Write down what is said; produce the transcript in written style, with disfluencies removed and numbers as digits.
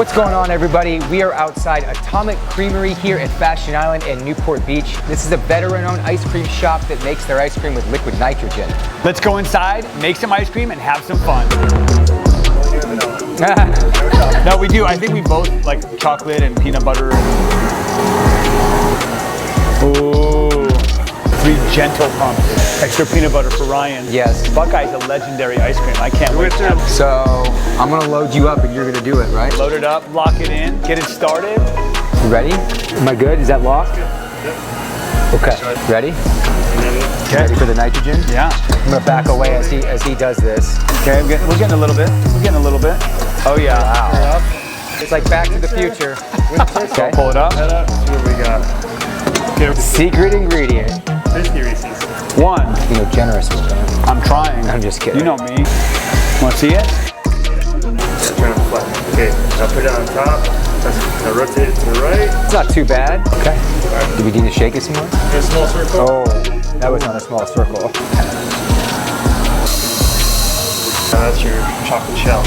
What's going on, everybody? We are outside Atomic Creamery here at Fashion Island in Newport Beach. This is a veteran-owned ice cream shop that makes their ice cream with liquid nitrogen. Let's go inside, make some ice cream, and have some fun. No, we do. I think we both like chocolate and peanut butter. Ooh, 3 gentle pumps. Extra peanut butter for Ryan. Yes. Buckeye's a legendary ice cream. I can't wait to have it. So, I'm gonna load you up and you're gonna do it, right? Load it up, lock it in, get it started. You ready? Am I good? Is that locked? Yep. Okay. Ready? Okay. Ready for the nitrogen? Yeah. I'm gonna back away as he does this. Okay, we're getting a little bit. We're getting a little bit. Oh yeah. Wow. It's like Back to the Future. Okay. Pull it up. See what we got. Okay. Secret ingredient. 50 Reese's. 1. You know, generous with that. I'm trying. I'm just kidding. You know me. Want to see it? Turn it flat. Okay, now put it on top. Now rotate it to the right. It's not too bad. Okay. Do we need to shake it some more? In a small circle. Oh, that was not a small circle. Now that's your chocolate shell.